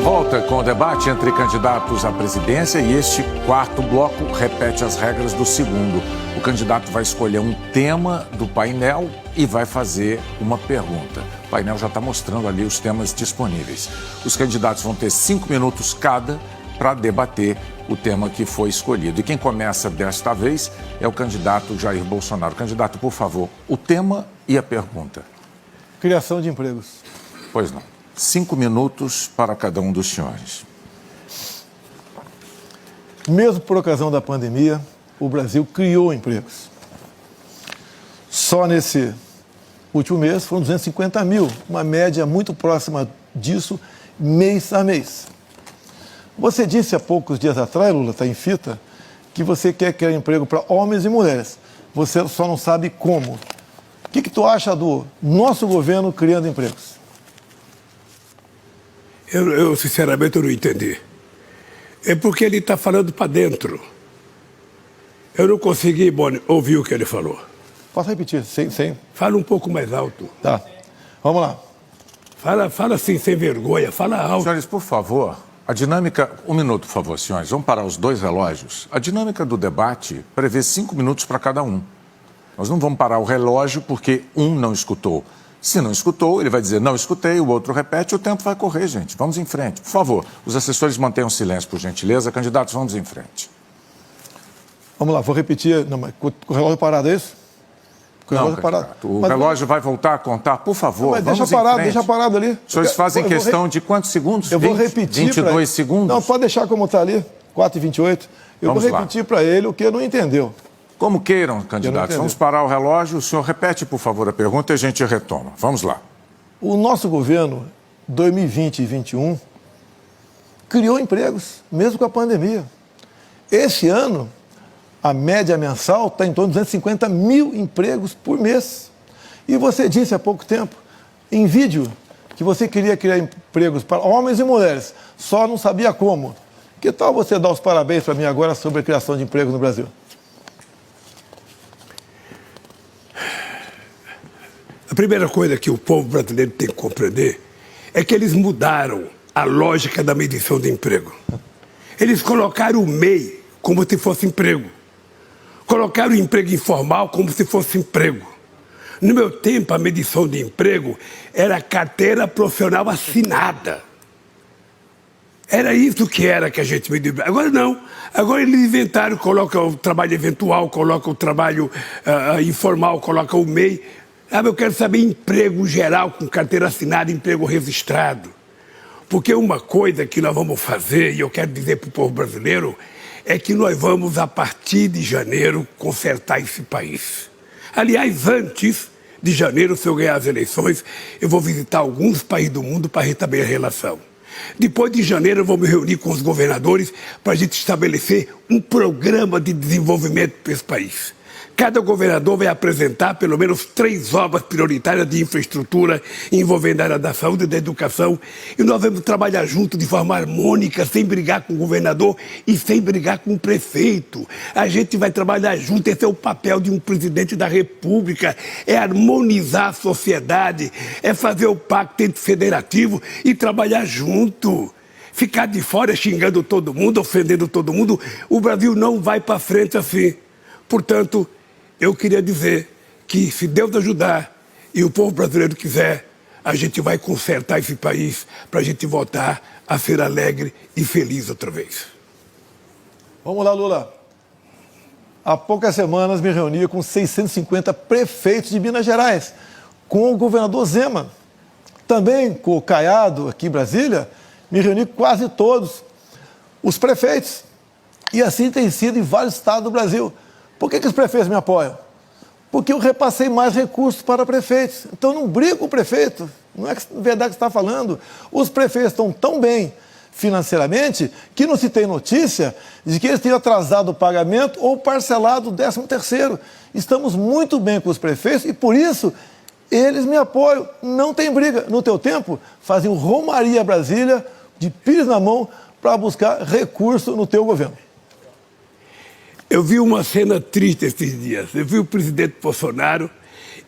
volta com o debate entre candidatos à presidência e este quarto bloco repete as regras do segundo. O candidato vai escolher um tema do painel e vai fazer uma pergunta. O painel já está mostrando ali os temas disponíveis. Os candidatos vão ter 5 minutos cada para debater o tema que foi escolhido. E quem começa desta vez é o candidato Jair Bolsonaro. Candidato, por favor, o tema e a pergunta. Criação de empregos. Pois não. 5 minutos para cada um dos senhores. Mesmo por ocasião da pandemia, o Brasil criou empregos. Só nesse último mês foram 250 mil, uma média muito próxima disso, mês a mês. Você disse há poucos dias atrás, Lula, está em fita, que você quer criar emprego para homens e mulheres. Você só não sabe como. O que tu acha do nosso governo criando empregos? Eu sinceramente, eu não entendi. É porque ele está falando para dentro. Eu não consegui, Boni, ouvir o que ele falou. Posso repetir? Sem. Fala um pouco mais alto. Tá. Vamos lá. Fala assim, sem vergonha. Fala alto. Senhores, por favor, a dinâmica... 1 minuto, por favor, senhores. Vamos parar os 2 relógios. A dinâmica do debate prevê 5 minutos para cada um. Nós não vamos parar o relógio porque um não escutou. Se não escutou, ele vai dizer, não escutei, o outro repete, o tempo vai correr, gente. Vamos em frente. Por favor, os assessores mantenham silêncio, por gentileza. Candidatos, vamos em frente. Vamos lá, vou repetir. Não, mas com o relógio parado, é isso? Com o relógio parado. O relógio vai voltar a contar, por favor. Mas vamos deixa parado ali. Os senhores fazem questão de quantos segundos? Eu vou repetir. 22 segundos? Não, pode deixar como está ali, 4h28. Eu vou repetir para ele o que não entendeu. Como queiram, candidatos. Vamos parar o relógio. O senhor repete, por favor, a pergunta e a gente retoma. Vamos lá. O nosso governo, 2020 e 2021, criou empregos, mesmo com a pandemia. Esse ano, a média mensal está em torno de 250 mil empregos por mês. E você disse há pouco tempo, em vídeo, que você queria criar empregos para homens e mulheres, só não sabia como. Que tal você dar os parabéns para mim agora sobre a criação de empregos no Brasil? A primeira coisa que o povo brasileiro tem que compreender é que eles mudaram a lógica da medição de emprego. Eles colocaram o MEI como se fosse emprego. Colocaram o emprego informal como se fosse emprego. No meu tempo, a medição de emprego era carteira profissional assinada. Era isso que a gente mediu. Agora não. Agora eles inventaram, colocam o trabalho eventual, colocam o trabalho informal, colocam o MEI. Eu quero saber emprego geral, com carteira assinada, emprego registrado. Porque uma coisa que nós vamos fazer, e eu quero dizer para o povo brasileiro, é que nós vamos, a partir de janeiro, consertar esse país. Aliás, antes de janeiro, se eu ganhar as eleições, eu vou visitar alguns países do mundo para restabelecer a relação. Depois de janeiro, eu vou me reunir com os governadores para a gente estabelecer um programa de desenvolvimento para esse país. Cada governador vai apresentar pelo menos 3 obras prioritárias de infraestrutura envolvendo a área da saúde e da educação. E nós vamos trabalhar junto de forma harmônica, sem brigar com o governador e sem brigar com o prefeito. A gente vai trabalhar junto, esse é o papel de um presidente da República, é harmonizar a sociedade, é fazer o pacto entre federativo e trabalhar junto. Ficar de fora xingando todo mundo, ofendendo todo mundo, o Brasil não vai para frente assim. Portanto, eu queria dizer que, se Deus ajudar e o povo brasileiro quiser, a gente vai consertar esse país para a gente voltar a ser alegre e feliz outra vez. Vamos lá, Lula. Há poucas semanas me reuni com 650 prefeitos de Minas Gerais, com o governador Zema. Também com o Caiado, aqui em Brasília, me reuni com quase todos os prefeitos. E assim tem sido em vários estados do Brasil. Por que os prefeitos me apoiam? Porque eu repassei mais recursos para prefeitos. Então não brigo com o prefeito, não é verdade que você está falando. Os prefeitos estão tão bem financeiramente que não se tem notícia de que eles tenham atrasado o pagamento ou parcelado o 13º. Estamos muito bem com os prefeitos e por isso eles me apoiam. Não tem briga. No teu tempo, faziam Romaria Brasília, de pires na mão, para buscar recurso no teu governo. Eu vi uma cena triste esses dias. Eu vi o presidente Bolsonaro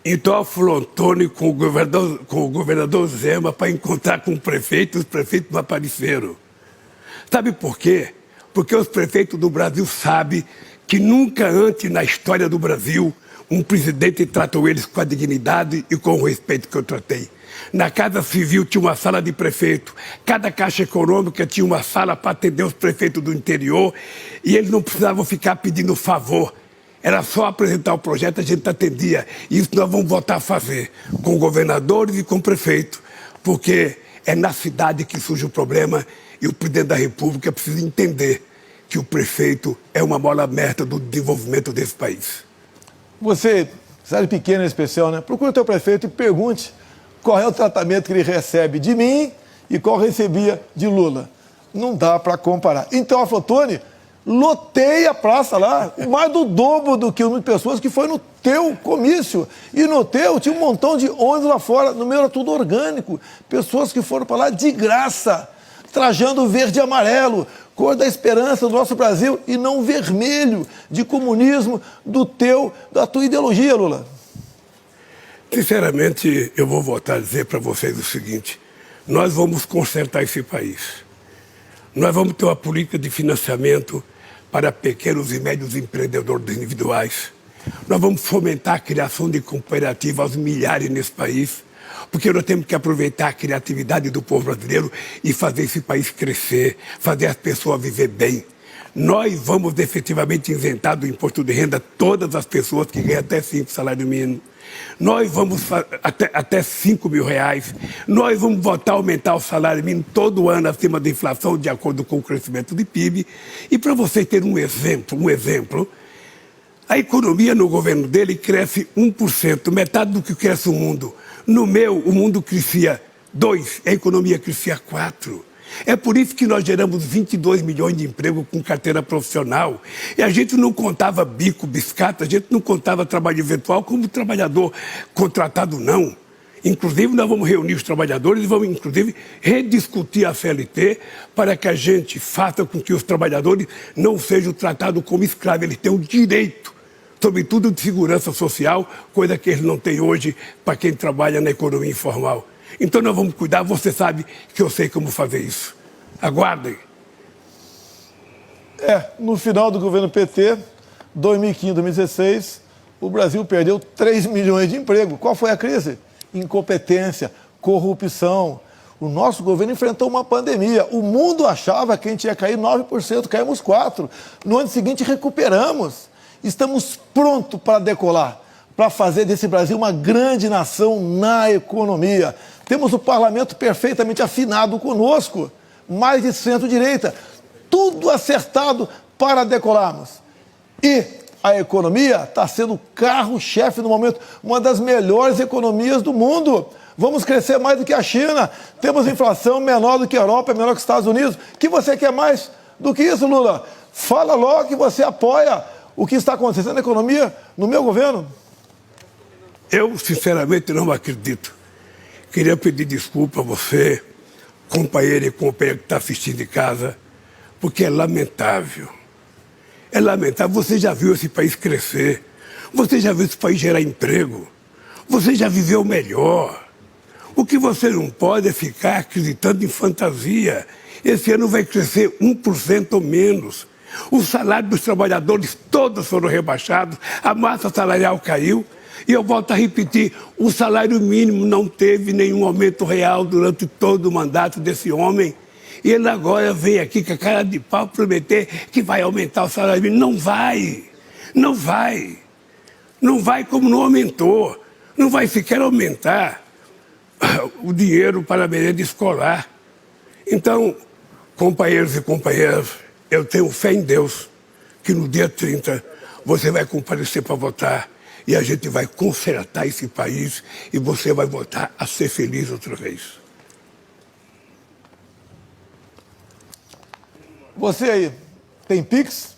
Então afrontou-me com o governador Zema para encontrar com o prefeito, e os prefeitos não apareceram. Sabe por quê? Porque os prefeitos do Brasil sabem que nunca antes na história do Brasil um presidente tratou eles com a dignidade e com o respeito que eu tratei. Na Casa Civil tinha uma sala de prefeito, cada Caixa Econômica tinha uma sala para atender os prefeitos do interior e eles não precisavam ficar pedindo favor. Era só apresentar o projeto, a gente atendia. E isso nós vamos voltar a fazer com governadores e com prefeito, porque é na cidade que surge o problema e o presidente da República precisa entender que o prefeito é uma mola aberta do desenvolvimento desse país. Você, cidade pequena em especial, né? Procure o teu prefeito e pergunte qual é o tratamento que ele recebe de mim e qual recebia de Lula. Não dá para comparar. Então, a Flotone lotei a praça lá, mais do dobro do que o número de pessoas que foi no teu comício. E no teu tinha um montão de ônibus lá fora, no meu era tudo orgânico. Pessoas que foram para lá de graça, trajando verde e amarelo, cor da esperança do nosso Brasil, e não vermelho, de comunismo, da tua ideologia, Lula. Sinceramente, eu vou voltar a dizer para vocês o seguinte: nós vamos consertar esse país. Nós vamos ter uma política de financiamento para pequenos e médios empreendedores individuais. Nós vamos fomentar a criação de cooperativas aos milhares nesse país, porque nós temos que aproveitar a criatividade do povo brasileiro e fazer esse país crescer, fazer as pessoas viver bem. Nós vamos efetivamente isentar do imposto de renda todas as pessoas que ganham até 5 salários mínimos. Nós vamos até 5 mil reais. Nós vamos voltar a aumentar o salário mínimo todo ano acima da inflação, de acordo com o crescimento do PIB. E para vocês terem um exemplo, a economia no governo dele cresce 1%, metade do que cresce o mundo. No meu, o mundo crescia 2%, a economia crescia 4%. É por isso que nós geramos 22 milhões de empregos com carteira profissional. E a gente não contava bico, biscata, a gente não contava trabalho eventual como trabalhador contratado, não. Inclusive, nós vamos reunir os trabalhadores e vamos, inclusive, rediscutir a CLT para que a gente faça com que os trabalhadores não sejam tratados como escravos. Eles têm o direito, sobretudo de segurança social, coisa que eles não têm hoje para quem trabalha na economia informal. Então nós vamos cuidar, você sabe que eu sei como fazer isso. Aguardem. No final do governo PT, 2015, 2016, o Brasil perdeu 3 milhões de empregos. Qual foi a crise? Incompetência, corrupção. O nosso governo enfrentou uma pandemia. O mundo achava que a gente ia cair 9%, caímos 4%. No ano seguinte recuperamos. Estamos prontos para decolar, para fazer desse Brasil uma grande nação na economia. Temos o parlamento perfeitamente afinado conosco, mais de centro-direita, tudo acertado para decolarmos. E a economia está sendo o carro-chefe no momento, uma das melhores economias do mundo. Vamos crescer mais do que a China, temos inflação menor do que a Europa, menor que os Estados Unidos. O que você quer mais do que isso, Lula? Fala logo que você apoia o que está acontecendo na economia no meu governo. Eu, sinceramente, não acredito. Queria pedir desculpa a você, companheiro e companheira que está assistindo em casa, porque é lamentável. É lamentável. Você já viu esse país crescer. Você já viu esse país gerar emprego. Você já viveu melhor. O que você não pode é ficar acreditando em fantasia. Esse ano vai crescer 1% ou menos. O salário dos trabalhadores todos foram rebaixados, a massa salarial caiu. E eu volto a repetir, o salário mínimo não teve nenhum aumento real durante todo o mandato desse homem. E ele agora vem aqui com a cara de pau prometer que vai aumentar o salário mínimo. Não vai, não vai. Não vai como não aumentou. Não vai sequer aumentar o dinheiro para a merenda escolar. Então, companheiros e companheiras, eu tenho fé em Deus que no dia 30 você vai comparecer para votar. E a gente vai consertar esse país e você vai voltar a ser feliz outra vez. Você aí, tem Pix?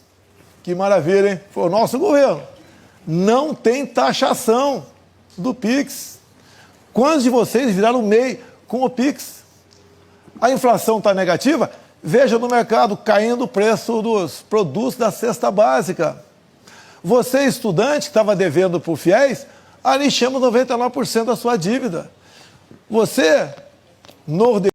Que maravilha, hein? Foi o nosso governo. Não tem taxação do Pix. Quantos de vocês viraram MEI com o Pix? A inflação está negativa? Veja no mercado caindo o preço dos produtos da cesta básica. Você, estudante que estava devendo para o FIES, ali enchemos 99% da sua dívida. Você, nordestino,